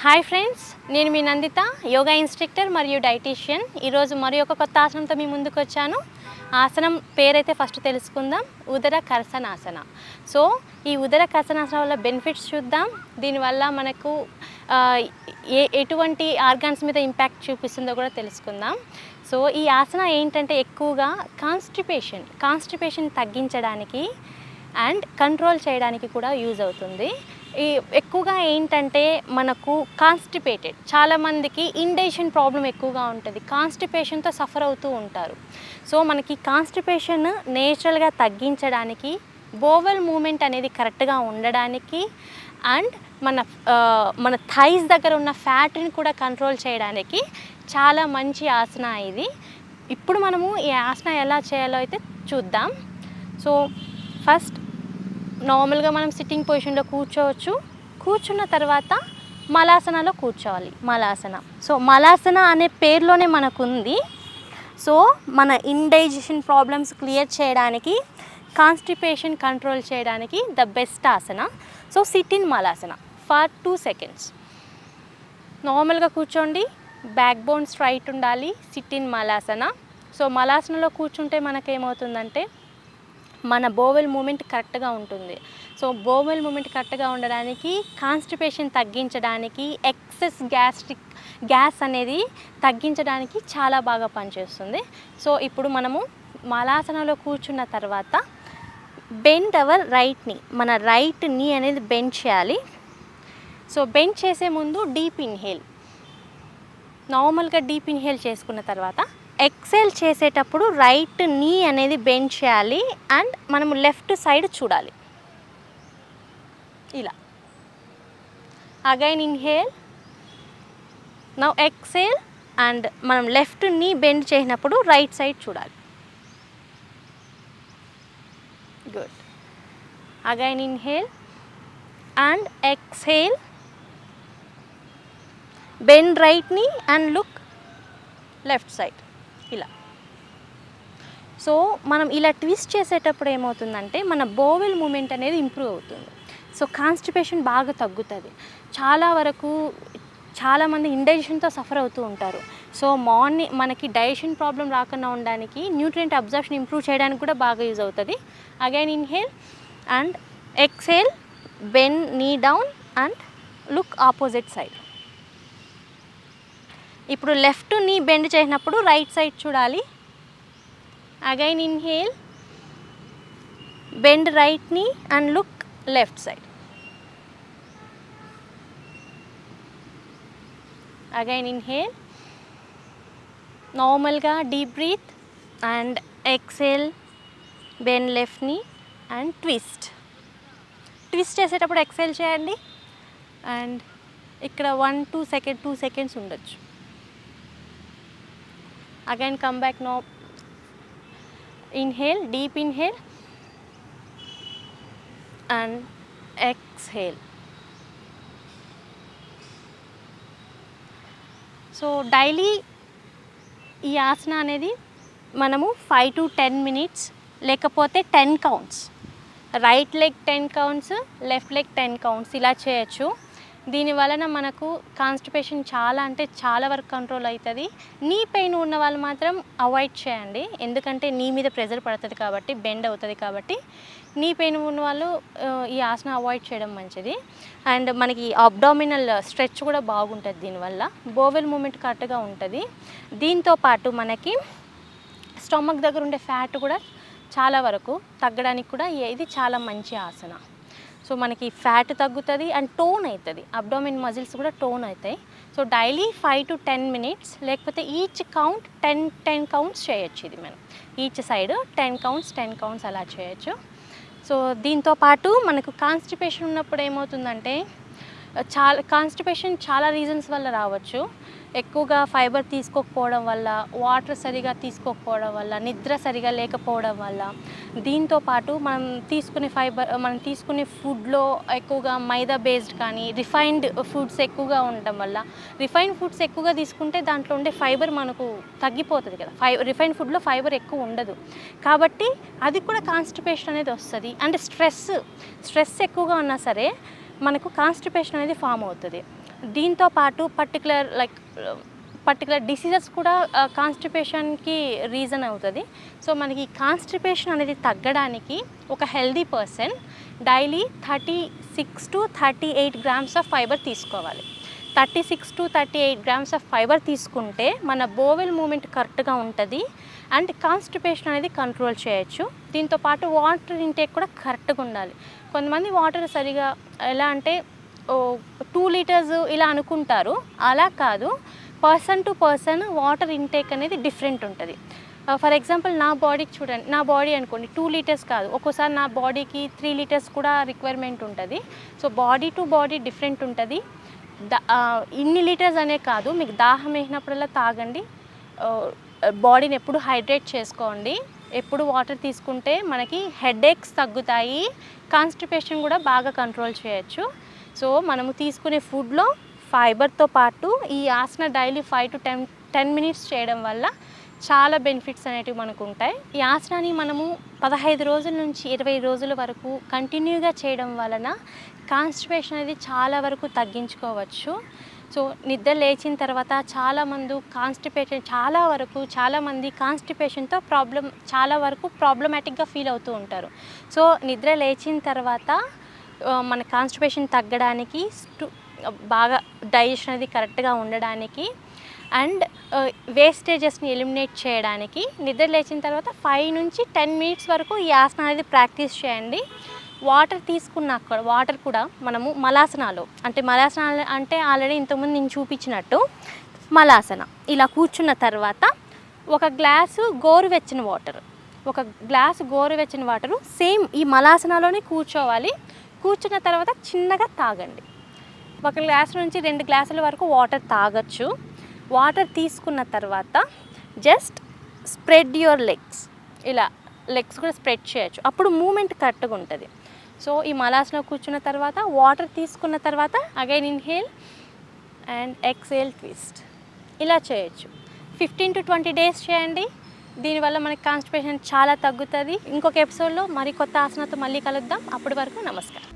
Hi friends, నేను మీ Nanditha, yoga instructor మరియు dietitian. ఈరోజు మరి ఒక కొత్త ఆసనంతో మీ ముందుకు వచ్చాను. ఆసనం పేరైతే ఫస్ట్ తెలుసుకుందాం. ఉదర కర్సనాసన. సో ఈ ఉదర కర్సనాసన వల్ల బెనిఫిట్స్ చూద్దాం. దీనివల్ల మనకు ఎటువంటి ఆర్గాన్స్ మీద ఇంపాక్ట్ చూపిస్తుందో కూడా తెలుసుకుందాం. సో ఈ ఆసన ఏంటంటే ఎక్కువగా కాన్స్టిపేషన్ తగ్గించడానికి అండ్ కంట్రోల్ చేయడానికి కూడా యూజ్ అవుతుంది. ఎక్కువగా ఏంటంటే మనకు చాలామందికి ఇండైజెషన్ ప్రాబ్లం ఎక్కువగా ఉంటుంది. కాన్స్టిపేషన్తో సఫర్ అవుతూ ఉంటారు. సో మనకి కాన్స్టిపేషన్ నేచురల్గా తగ్గించడానికి, బోవెల్ మూమెంట్ అనేది కరెక్ట్గా ఉండడానికి అండ్ మన థైస్ దగ్గర ఉన్న ఫ్యాట్ని కూడా కంట్రోల్ చేయడానికి చాలా మంచి ఆసన ఇది. ఇప్పుడు మనము ఈ ఆసన ఎలా చేయాలో అయితే చూద్దాం. సో ఫస్ట్ నార్మల్గా మనం సిట్టింగ్ పొజిషన్లో కూర్చోవచ్చు. కూర్చున్న తర్వాత మలాసనలో కూర్చోవాలి. సో మలాసన అనే పేరులోనే మనకు ఉంది. సో మన ఇండైజెషన్ ప్రాబ్లమ్స్ క్లియర్ చేయడానికి, కాన్స్టిపేషన్ కంట్రోల్ చేయడానికి the best Haasan. So SIT in Malasana for 2 seconds. నార్మల్గా కూర్చోండి, బ్యాక్ బోన్ స్ట్రైట్ ఉండాలి. SIT in Malasana. సో మలాసనలో కూర్చుంటే మనకేమవుతుందంటే మన బోవెల్ మూమెంట్ కరెక్ట్గా ఉంటుంది. సో బోవెల్ మూమెంట్ కరెక్ట్గా ఉండడానికి, కాన్స్టిపేషన్ తగ్గించడానికి, ఎక్సెస్ గ్యాస్ అనేది తగ్గించడానికి చాలా బాగా పనిచేస్తుంది. సో ఇప్పుడు మనము మలాసనలో కూర్చున్న తర్వాత బెండ్ అవర్ మన రైట్ నీ అనేది బెండ్ చేయాలి. సో బెండ్ చేసే ముందు డీప్ ఇన్హేల్, నార్మల్గా డీప్ ఇన్హేల్ చేసుకున్న తర్వాత ఎక్సేల్ చేసేటప్పుడు రైట్ నీ అనేది బెండ్ చేయాలి అండ్ మనము లెఫ్ట్ సైడ్ చూడాలి. ఇలా again inhale, now exhale and మనం లెఫ్ట్ నీ బెండ్ చేసినప్పుడు రైట్ సైడ్ చూడాలి. Good. Again inhale and exhale, bend right knee and look left side. ఇలా. సో మనం ఇలా ట్విస్ట్ చేసేటప్పుడు ఏమవుతుందంటే మన బోవెల్ మూమెంట్ అనేది ఇంప్రూవ్ అవుతుంది. సో కాన్స్టిపేషన్ బాగా తగ్గుతుంది. చాలామంది ఇండైజెషన్తో సఫర్ అవుతూ ఉంటారు. సో మనకి డైజెషన్ ప్రాబ్లం రాకుండా ఉండడానికి, న్యూట్రియంట్ అబ్జర్ప్షన్ ఇంప్రూవ్ చేయడానికి కూడా బాగా యూజ్ అవుతుంది. Again inhale and exhale, bend knee down and look opposite side. ఇప్పుడు లెఫ్ట్ నీ బెండ్ చేసినప్పుడు రైట్ సైడ్ చూడాలి. Again inhale, bend right knee and look left side. Again inhale, నార్మల్గా deep breath and exhale, bend left knee and twist చేసేటప్పుడు exhale చేయండి and ఇక్కడ 2 seconds ఉండొచ్చు. Again come back now, inhale, deep inhale and exhale. So daily ఈ ఆసన అనేది మనము 5 to 10 minutes లేకపోతే 10 counts, right leg 10 counts, left leg 10 counts ఇలా చేయొచ్చు. దీని వలన మనకు కాన్స్టిపేషన్ చాలా వరకు కంట్రోల్ అవుతుంది. నీ పెయిన్ ఉన్న వాళ్ళు మాత్రం అవాయిడ్ చేయండి, ఎందుకంటే నీ మీద ప్రెజర్ పడుతుంది కాబట్టి, బెండ్ అవుతుంది కాబట్టి. నీ పెయిన్ ఉన్న వాళ్ళు ఈ ఆసన అవాయిడ్ చేయడం మంచిది. అండ్ మనకి అబ్డామినల్ స్ట్రెచ్ కూడా బాగుంటుంది. దీనివల్ల బోవెల్ మూమెంట్ కరెక్ట్గా ఉంటుంది. దీంతో పాటు మనకి స్టమక్ దగ్గర ఉండే ఫ్యాట్ కూడా చాలా వరకు తగ్గడానికి కూడా ఇది చాలా మంచి ఆసన. సో మనకి ఫ్యాట్ తగ్గుతుంది అండ్ టోన్ అవుతుంది, అబ్డామిన్ మజిల్స్ కూడా టోన్ అవుతాయి. సో డైలీ 5 to 10 minutes లేకపోతే ఈచ్ కౌంట్ 10 counts చేయొచ్చు. ఇది మనం ఈచ్ సైడ్ 10 counts అలా చేయొచ్చు. సో దీంతో పాటు మనకు కాన్స్టిపేషన్ ఉన్నప్పుడు ఏమవుతుందంటే కాన్స్టిపేషన్ చాలా రీజన్స్ వల్ల రావచ్చు. ఎక్కువగా ఫైబర్ తీసుకోకపోవడం వల్ల, వాటర్ సరిగా తీసుకోకపోవడం వల్ల, నిద్ర సరిగా లేకపోవడం వల్ల, దీంతోపాటు మనం తీసుకునే ఫుడ్లో ఎక్కువగా మైదా బేస్డ్ కానీ రిఫైన్డ్ ఫుడ్స్ ఎక్కువగా ఉండటం వల్ల, రిఫైన్డ్ ఫుడ్స్ ఎక్కువగా తీసుకుంటే దాంట్లో ఉండే ఫైబర్ మనకు తగ్గిపోతుంది కదా. రిఫైన్డ్ ఫుడ్లో ఫైబర్ ఎక్కువ ఉండదు కాబట్టి అది కూడా కాన్స్టిపేషన్ అనేది వస్తుంది. అండ్ స్ట్రెస్ ఎక్కువగా ఉన్నా సరే మనకు కాన్స్టిపేషన్ అనేది ఫామ్ అవుతుంది. దీంతో పాటు పర్టికులర్ డిసీజెస్ కూడా కాన్స్టిపేషన్కి రీజన్ అవుతుంది. సో మనకి కాన్స్టిపేషన్ అనేది తగ్గడానికి ఒక healthy person daily 36 to 38 grams of fibre తీసుకోవాలి. 36 to 38 grams ఆఫ్ ఫైబర్ తీసుకుంటే మన బోవెల్ మూమెంట్ కరెక్ట్గా ఉంటుంది అండ్ కాన్స్టిపేషన్ అనేది కంట్రోల్ చేయొచ్చు. దీంతోపాటు వాటర్ ఇంటేక్ కూడా కరెక్ట్గా ఉండాలి. కొంతమంది వాటర్ సరిగా ఎలా అంటే 2 liters ఇలా అనుకుంటారు, అలా కాదు. Person to person water intake అనేది డిఫరెంట్ ఉంటుంది. ఫర్ ఎగ్జాంపుల్ నా బాడీకి చూడండి, నా బాడీ అనుకోండి 2 liters కాదు, ఒక్కోసారి నా బాడీకి 3 liters కూడా రిక్వైర్మెంట్ ఉంటుంది. So body to body different ఉంటుంది. ఇన్ని లీటర్స్ అనే కాదు, మీకు దాహం వేసినప్పుడల్లా తాగండి. బాడీని ఎప్పుడు హైడ్రేట్ చేసుకోండి. ఎప్పుడు వాటర్ తీసుకుంటే మనకి హెడేక్స్ తగ్గుతాయి, కాన్స్టిపేషన్ కూడా బాగా కంట్రోల్ చేయొచ్చు. సో మనము తీసుకునే ఫుడ్లో ఫైబర్తో పాటు ఈ ఆసన డైలీ 5 to 10 minutes చేయడం వల్ల చాలా బెనిఫిట్స్ అనేటివి మనకు ఉంటాయి. ఈ ఆసనాన్ని మనము 15 రోజుల నుంచి 20 రోజుల వరకు కంటిన్యూగా చేయడం వలన కాన్స్టిపేషన్ అనేది చాలా వరకు తగ్గించుకోవచ్చు. సో నిద్ర లేచిన తర్వాత చాలామంది కాన్స్టిపేషన్తో చాలా వరకు ప్రాబ్లమాటిక్గా ఫీల్ అవుతూ ఉంటారు. సో నిద్ర లేచిన తర్వాత మన కాన్స్టిపేషన్ తగ్గడానికి బాగా డైజెషన్ అనేది కరెక్ట్గా ఉండడానికి అండ్ వేస్టేజెస్ని ఎలిమినేట్ చేయడానికి నిద్ర లేచిన తర్వాత 5 నుంచి 10 minutes వరకు ఈ ఆసన అనేది ప్రాక్టీస్ చేయండి. వాటర్ తీసుకున్నాక వాటర్ కూడా మనము మలాసనాలు అంటే ఆల్రెడీ ఇంతకుముందు నేను చూపించినట్టు మలాసన ఇలా కూర్చున్న తర్వాత ఒక గ్లాసు గోరువెచ్చని వాటరు సేమ్ ఈ మలాసనాలోనే కూర్చోవాలి. కూర్చున్న తర్వాత చిన్నగా తాగండి. 1 గ్లాసు నుంచి 2 గ్లాసుల వరకు వాటర్ తాగొచ్చు. వాటర్ తీసుకున్న తర్వాత జస్ట్ స్ప్రెడ్ యువర్ లెగ్స్, ఇలా లెగ్స్ కూడా స్ప్రెడ్ చేయొచ్చు, అప్పుడు మూమెంట్ కరెక్ట్గా ఉంటుంది. సో ఈ మలాసనలో కూర్చున్న తర్వాత వాటర్ తీసుకున్న తర్వాత again inhale and exhale twist, ఇలా చేయొచ్చు. 15 to 20 days చేయండి. దీనివల్ల మనకి కాన్స్టిపేషన్ చాలా తగ్గుతుంది. ఇంకొక ఎపిసోడ్లో మరి కొత్త ఆసనతో మళ్ళీ కలుద్దాం. అప్పటి వరకు నమస్కారం.